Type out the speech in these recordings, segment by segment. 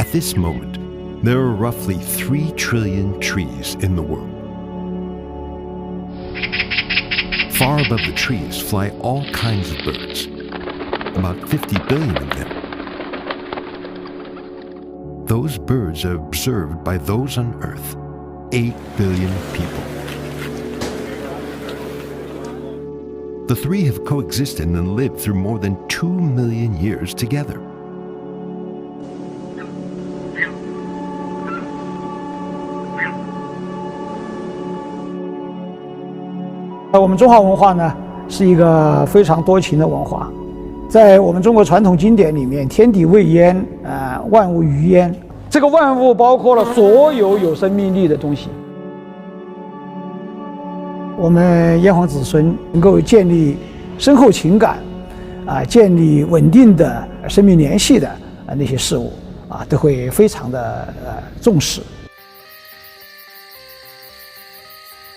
At this moment, there are roughly 3 trillion trees in the world. Far above the trees fly all kinds of birds, about 50 billion of them. Those birds are observed by those on Earth, 8 billion people. The three have coexisted and lived through more than 2 million years together. 我们中华文化呢，是一个非常多情的文化。在我们中国传统经典里面，天地未焉，万物于焉。这个万物包括了所有有生命力的东西。我们炎黄子孙能够建立深厚情感，建立稳定的生命联系的那些事物，都会非常的重视。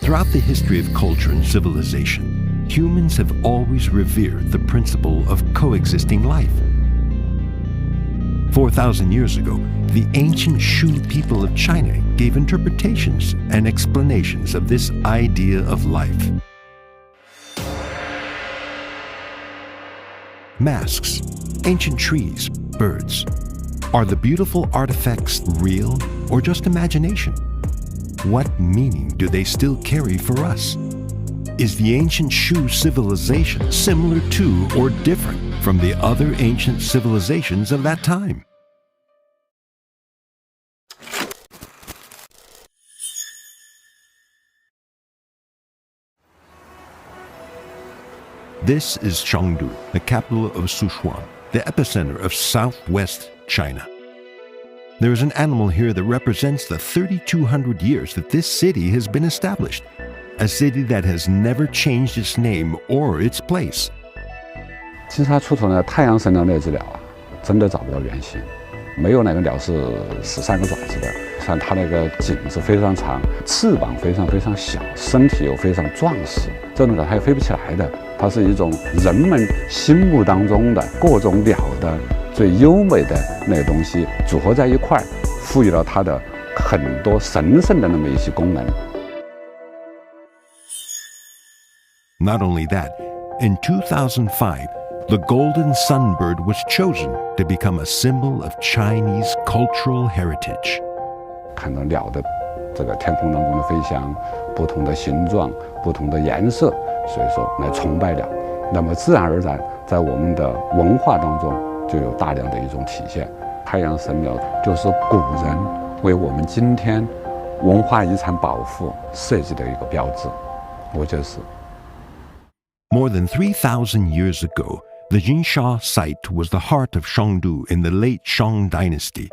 Throughout the history of culture and civilization, humans have always revered the principle of coexisting life. 4,000 years ago, the ancient Shu people of China gave interpretations and explanations of this idea of life. Masks, ancient trees, birds. Are the beautiful artifacts real or just imagination? What meaning do they still carry for us? Is the ancient Shu civilization similar to or different from the other ancient civilizations of that time? This is Chengdu, the capital of Sichuan, the epicenter of southwest China. There is an animal here that represents the 3,200 years that this city has been established, a city that has never changed its name or its place. 金沙出土的太阳神鸟那只鸟真的找不到原型，没有哪个鸟是13个爪子的。像它那个颈是非常长，翅膀非常小，身体又非常壮实，这种鸟它也飞不起来的。它是一种人们心目当中的各种鸟的 最优美的那个东西组合在一块，赋予了它的很多神圣的那么一些功能。Not only that, in 2005, the golden sunbird was chosen to become a symbol of Chinese cultural heritage. 看到鸟的这个天空当中的飞翔，不同的形状、不同的颜色，所以说来崇拜鸟，那么自然而然在我们的文化当中 就有大量的一种体现。太阳神鸟就是古人为我们今天文化遗产保护设计的一个标志，我觉得是。More than 3,000 years ago, the Jinsha site was the heart of Chengdu in the late Shang dynasty,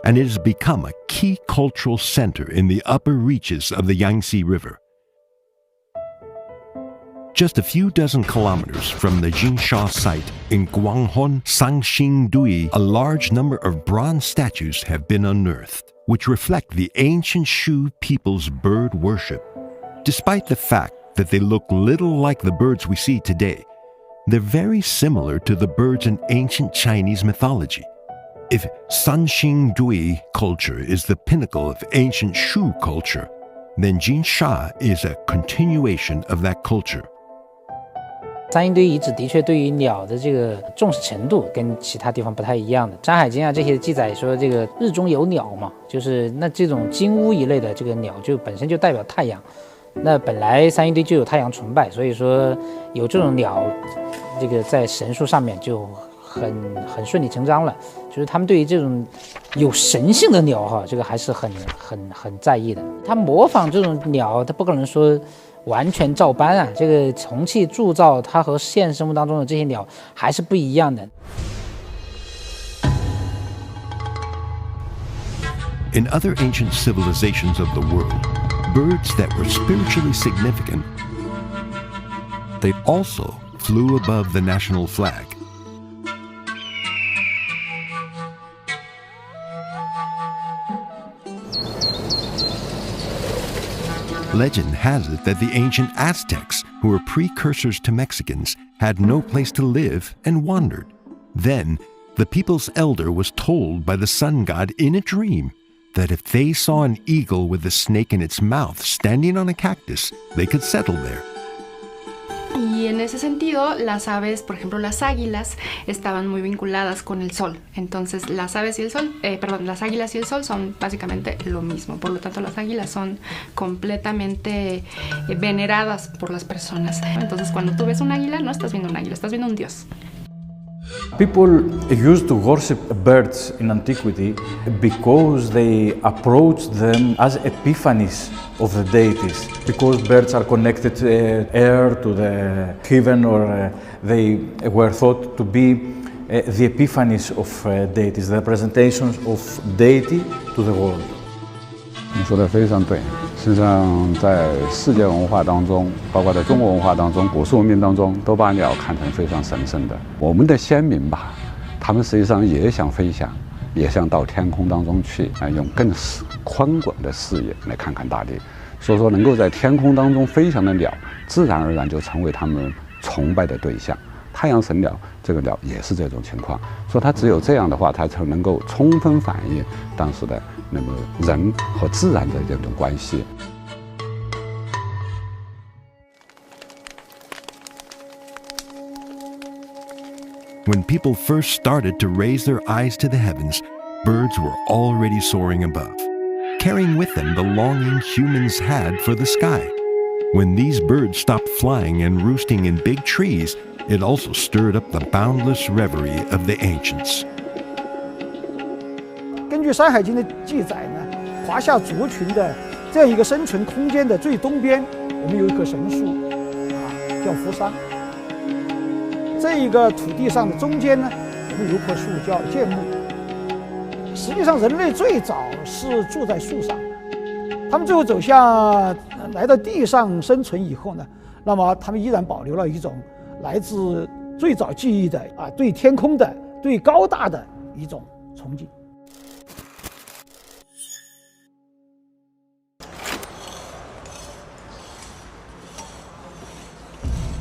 and it has become a key cultural center in the upper reaches of the Yangtze River. Just a few dozen kilometers from the Jinsha site in Guanghon, Sanxingdui, a large number of bronze statues have been unearthed, which reflect the ancient Shu people's bird worship. Despite the fact that they look little like the birds we see today, they're very similar to the birds in ancient Chinese mythology. If Sanxingdui culture is the pinnacle of ancient Shu culture, then Jinsha is a continuation of that culture. 三星堆遗址的确对于鸟的这个重视程度跟其他地方不太一样的。《山海经》啊这些记载说，这个日中有鸟嘛，就是那这种金乌一类的这个鸟就本身就代表太阳。那本来三星堆就有太阳崇拜，所以说有这种鸟，这个在神术上面就很顺理成章了。就是他们对于这种有神性的鸟哈，这个还是很在意的。他模仿这种鸟，他不可能说 完全照搬啊！这个重启铸造，它和现实生活当中的这些鸟还是不一样的。In other ancient civilizations of the world, birds that were spiritually significant, they also flew above the national flag. Legend has it that the ancient Aztecs, who were precursors to Mexicans, had no place to live and wandered. Then, the people's elder was told by the sun god in a dream that if they saw an eagle with a snake in its mouth standing on a cactus, they could settle there. Y en ese sentido, las aves, por ejemplo, las águilas, estaban muy vinculadas con el sol. Entonces, las aves y el sol, las águilas y el sol son básicamente lo mismo. Por lo tanto, las águilas son completamente veneradas por las personas. Entonces, cuando tú ves un águila, no estás viendo un águila, estás viendo un dios. People used to worship birds in antiquity because they approached them as epiphanies of the deities. Because birds are connected to the air, to the heaven, or they were thought to be the epiphanies of deities, the representations of deity to the world. 你说的非常对，实际上在世界文化当中，包括在中国文化当中、古蜀文明当中，都把鸟看成非常神圣的。我们的先民吧，他们实际上也想飞翔，也想到天空当中去，用更宽广的视野来看看大地。所以说，能够在天空当中飞翔的鸟，自然而然就成为他们崇拜的对象。太阳神鸟这个鸟也是这种情况，说它只有这样的话，它才能够充分反映当时的那么人和自然的这种关系。When people first started to raise their eyes to the heavens, birds were already soaring above, carrying with them the longing humans had for the sky. When these birds stopped flying and roosting in big trees, it also stirred up the boundless reverie of the ancients. 根据《山海经》的记载呢，华夏族群的这样一个生存空间的最东边，我们有一棵神树，叫扶桑。这一个土地上的中间呢，我们有一棵树叫建木。实际上，人类最早是住在树上的，他们最后走向来到地上生存以后呢，那么他们依然保留了一种来自最早记忆的对天空的、对高大的一种憧憬。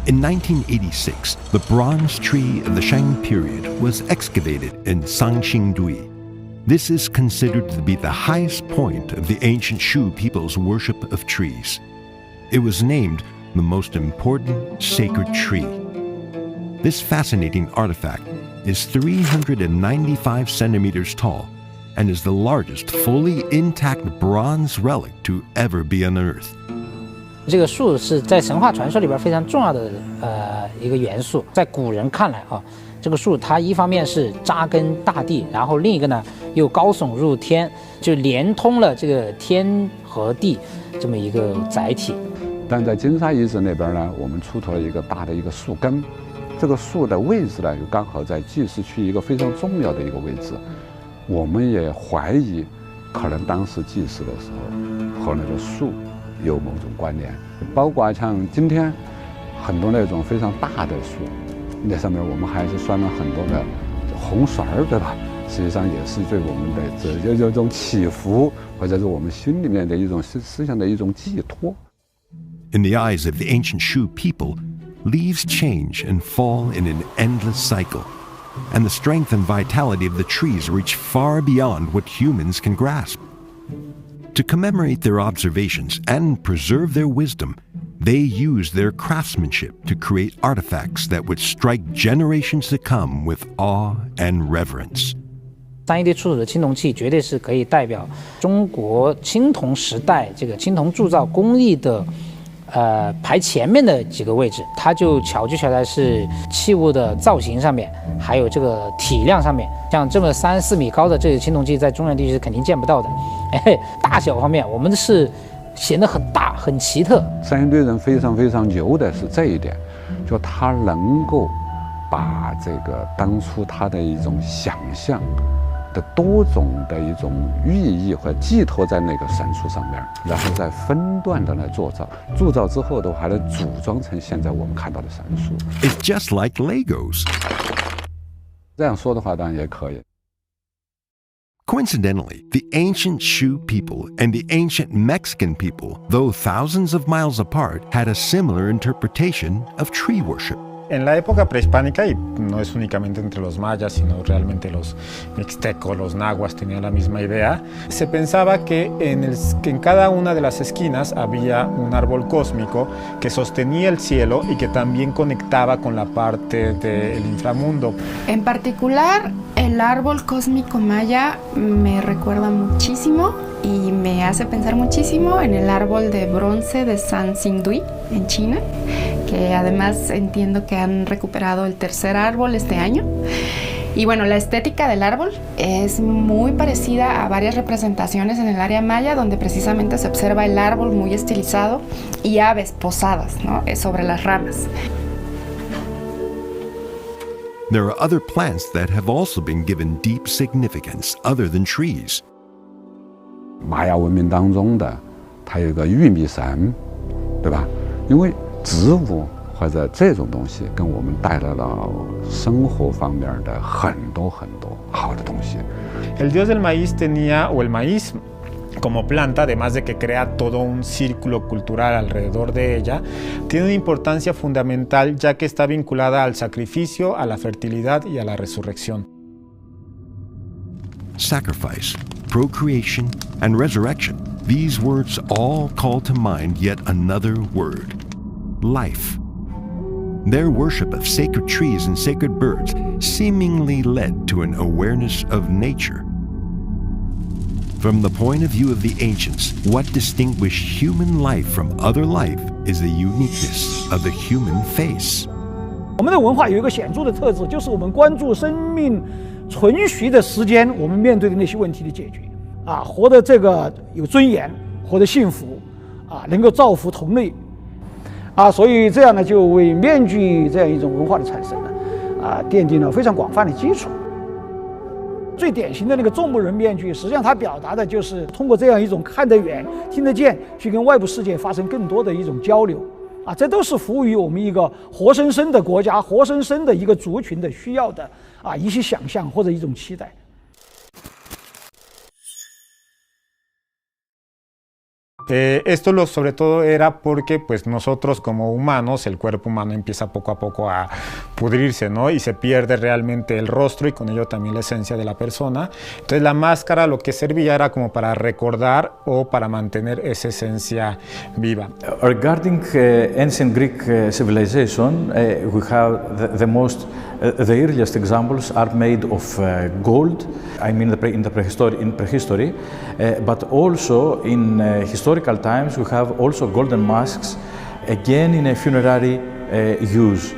In 1986, the bronze tree of the Shang period was excavated in Sanxingdui. This is considered to be the highest point of the ancient Shu people's worship of trees. It was named the most important sacred tree. This fascinating artifact is 395 centimeters tall and is the largest fully intact bronze relic to ever be unearthed. 这个树是在神话传说里边非常重要的一个元素。在古人看来这个树它一方面是扎根大地，然后另一个呢又高耸入天，就连通了这个天和地这么一个载体。但在金沙遗址那边呢，我们出土了一个大的一个树根，这个树的位置呢就刚好在祭祀区一个非常重要的一个位置。我们也怀疑，可能当时祭祀的时候和那个树有某种关联，包括像今天很多那种非常大的树，那上面我们还是拴了很多的红绳儿，对吧？实际上也是对我们的这种祈福，或者是我们心里面的一种思想的一种寄托。In the eyes of the ancient Shu people, leaves change and fall in an endless cycle, and the strength and vitality of the trees reach far beyond what humans can grasp. To commemorate their observations and preserve their wisdom, they used their craftsmanship to create artifacts that would strike generations to come with awe and reverence. 三一堆出土的青铜器绝对是可以代表中国青铜时代这个青铜铸造工艺的排前面的几个位置。它就巧在是器物的造型上面，还有这个体量上面。像这么3-4米高的这个青铜器，在中原地区是肯定见不到的。大小方面，我们是显得很大很奇特。三星堆人非常非常牛的是这一点，就他能够把这个当初他的一种想象的多种的一种寓意和寄托在那个神树上面，然后再分段的来铸造之后的话，来组装成现在我们看到的神树。It's just like Legos. 这样说的话，当然也可以。Coincidentally, the ancient Shu people and the ancient Mexican people, though thousands of miles apart, had a similar interpretation of tree worship. En la época prehispánica, y no es únicamente entre los mayas, sino realmente los mixtecos, los nahuas tenían la misma idea, se pensaba que en cada una de las esquinas había un árbol cósmico que sostenía el cielo y que también conectaba con la parte del inframundo. En particular, el árbol cósmico maya me recuerda muchísimo y me hace pensar muchísimo en el árbol de bronce de San Xingdui en China, que además entiendo que han recuperado el tercer árbol este año. Y bueno, la estética del árbol es muy parecida a varias representaciones en el área maya, donde precisamente se observa el árbol muy estilizado y aves posadas, ¿no?, sobre las ramas. There are other plants that have also been given deep significance other than trees. 玛雅文明当中的，它有一个玉米神，对吧？因为植物或者这种东西跟我们带来了生活方面的很多好的东西。El dios del maíz tenía, o el maíz como planta, además de que crea todo un círculo cultural alrededor de ella, tiene una importancia fundamental ya que está vinculada al sacrificio, a la fertilidad y a la resurrección. Sacrifice, procreation, and resurrection. These words all call to mind yet another word: life. Their worship of sacred trees and sacred birds seemingly led to an awareness of nature. From the point of view of the ancients, what distinguished human life from other life is the uniqueness of the human face. 我们的文化有一个显著的特质，就是我们关注生命存续的时间，我们面对的那些问题的解决，活得这个有尊严，活得幸福，能够造福同类，所以这样呢，就为面具这样一种文化的产生呢，奠定了非常广泛的基础。最典型的那个众目人面具，实际上它表达的就是通过这样一种看得远、听得见，去跟外部世界发生更多的一种交流，这都是服务于我们一个活生生的国家、活生生的一个族群的需要的一些想象或者一种期待。Esto sobre todo era porque pues nosotros como humanos, el cuerpo humano empieza poco a poco a pudrirse, ¿no? Y se pierde realmente el rostro y con ello también la esencia de la persona. Entonces la máscara lo que servía era como para recordar o para mantener esa esencia viva. Regarding ancient Greek civilization, we have the earliest examples are made of gold. I mean in prehistory, but also in historical times we have also golden masks, again in a funerary use,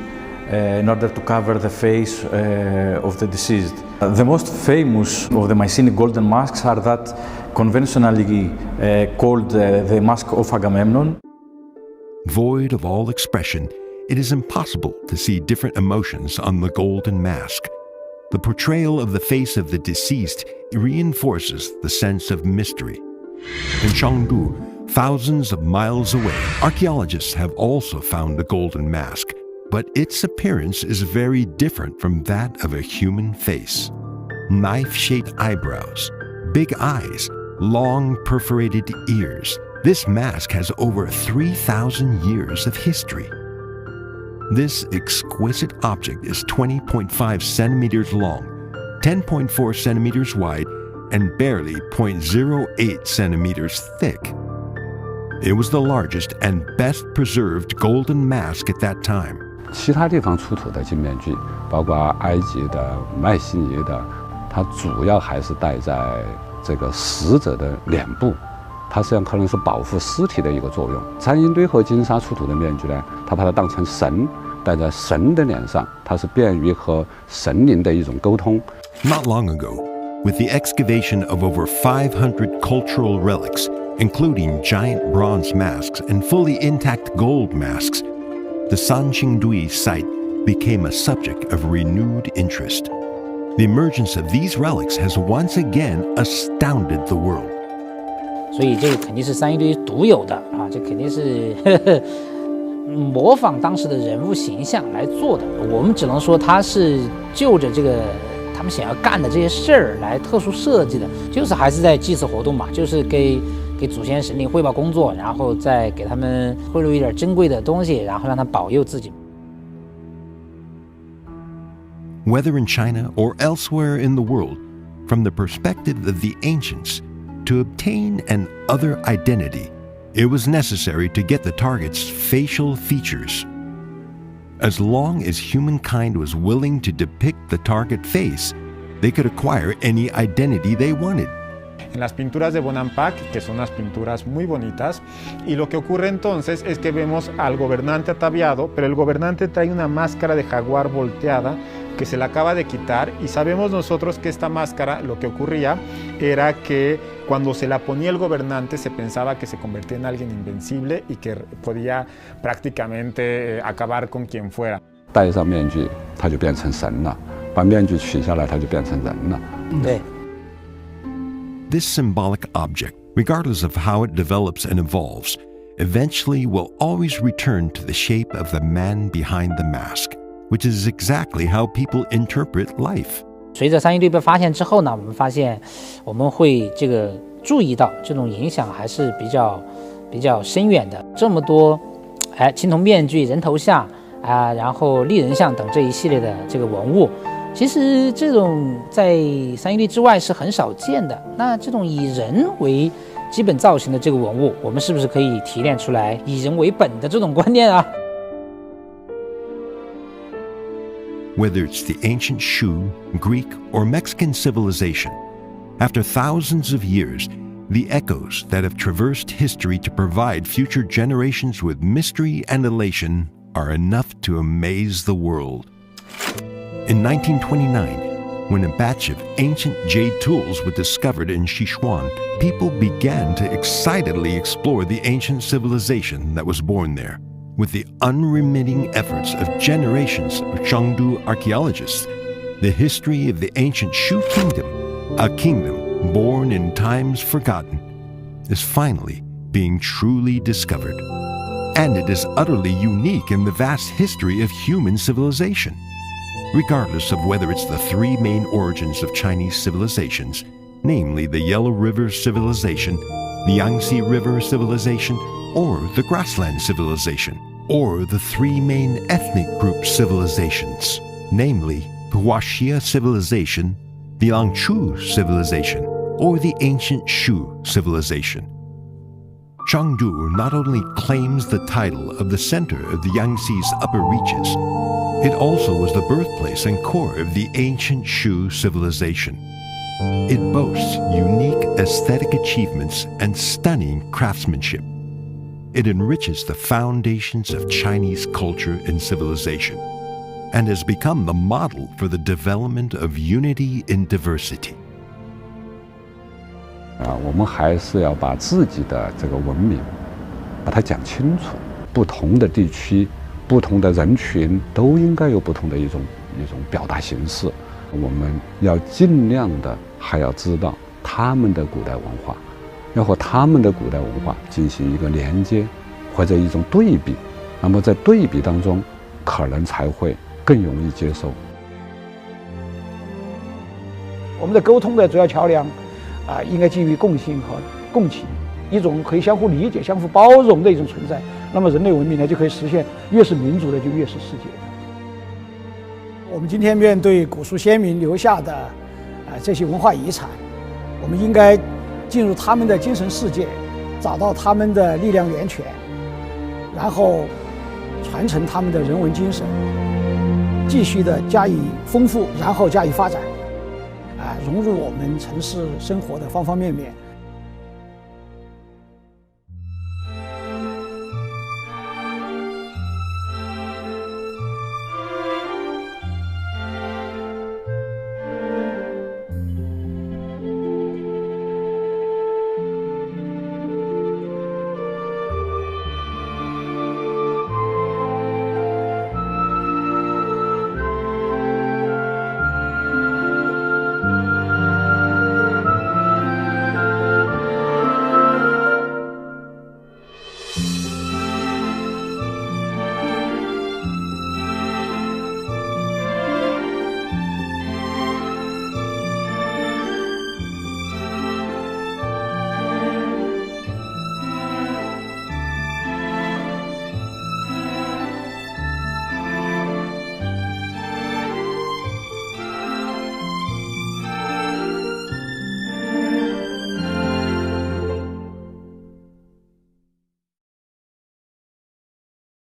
in order to cover the face of the deceased. The most famous of the Mycenaean golden masks are that conventionally called the mask of Agamemnon. Void of all expression, it is impossible to see different emotions on the golden mask. The portrayal of the face of the deceased reinforces the sense of mystery. In Chengdu, thousands of miles away, archaeologists have also found the golden mask, but its appearance is very different from that of a human face. Knife-shaped eyebrows, big eyes, long perforated ears. This mask has over 3,000 years of history. This exquisite object is 20.5 centimeters long, 10.4 centimeters wide, and barely 0.08 centimeters thick. It was the largest and best preserved golden mask at that time. 其他地方出土的金面具，包括埃及的、迈锡尼的，它主要还是戴在这个死者的脸部。它实际上可能是保护尸体的一个作用。三星堆和金沙出土的面具呢，它把它当成神，戴在神的脸上，它是便于和神灵的一种沟通。Not long ago, with the excavation of over 500 cultural relics, including giant bronze masks and fully intact gold masks, the Sanxingdui site became a subject of renewed interest. The emergence of these relics has once again astounded the world. 所以这个肯定是三星堆独有的这肯定是模仿当时的人物形象来做的。我们只能说它是就着这个他们想要干的这些事儿来特殊设计的，就是还是在祭祀活动嘛，就是给祖先神灵汇报工作，然后再给他们贿赂一点珍贵的东西，然后让他保佑自己。whether in China or elsewhere in the world, from the perspective of the ancients, to obtain an other identity, it was necessary to get the target's facial features. As long as humankind was willing to depict the target face, they could acquire any identity they wanted. En las pinturas de Bonampak, que son unas pinturas muy bonitas, y lo que ocurre entonces es que vemos al gobernante ataviado, pero el gobernante trae una máscara de jaguar volteada que se la acaba de quitar, y sabemos nosotros que esta máscara, lo que ocurría era que cuando se la ponía el gobernante se pensaba que se convertía en alguien invencible y que podía prácticamente acabar con quien fuera. 戴上面具，他就变成神了；把面具取下来，他就变成人了。对。This symbolic object, regardless of how it develops and evolves, eventually will always return to the shape of the man behind the mask, which is exactly how people interpret life. 随着311对被发现之后呢，我们发现我们会注意到这种影响还是比较深远的。这么多青铜面具、人头像然后立人像等这一系列的这个文物，其实这种在311之外是很少见的。那这种以人为基本造型的这个文物，我们是不是可以提炼出来以人为本的这种观念啊？ Whether it's the ancient Shu, Greek, or Mexican civilization, after thousands of years, the echoes that have traversed history to provide future generations with mystery and elation are enough to amaze the world. In 1929, when a batch of ancient jade tools was discovered in Sichuan, people began to excitedly explore the ancient civilization that was born there. With the unremitting efforts of generations of Chengdu archaeologists, the history of the ancient Shu kingdom, a kingdom born in times forgotten, is finally being truly discovered. And it is utterly unique in the vast history of human civilization. Regardless of whether it's the three main origins of Chinese civilizations, namely the Yellow River civilization, the Yangtze River civilization, or the grassland civilization, or the three main ethnic group civilizations, namely the Huaxia civilization, the Langchu civilization, or the ancient Shu civilization. Chengdu not only claims the title of the center of the Yangtze's upper reaches, it also was the birthplace and core of the ancient Shu civilization. It boasts unique aesthetic achievements and stunning craftsmanship. It enriches the foundations of Chinese culture and civilization, and has become the model for the development of unity in diversity. 我们还是要把自己的这个文明，把它讲清楚。不同的地区、不同的人群都应该有不同的一种表达形式。我们要尽量的还要知道他们的古代文化，要和他们的古代文化进行一个连接或者一种对比。那么在对比当中，可能才会更容易接受。我们的沟通的主要桥梁应该基于共性和共情，一种可以相互理解、相互包容的一种存在。那么人类文明呢，就可以实现越是民主的就越是世界的。我们今天面对古蜀先民留下的这些文化遗产，我们应该进入他们的精神世界，找到他们的力量源泉，然后传承他们的人文精神，继续的加以丰富，然后加以发展，融入我们城市生活的方方面面。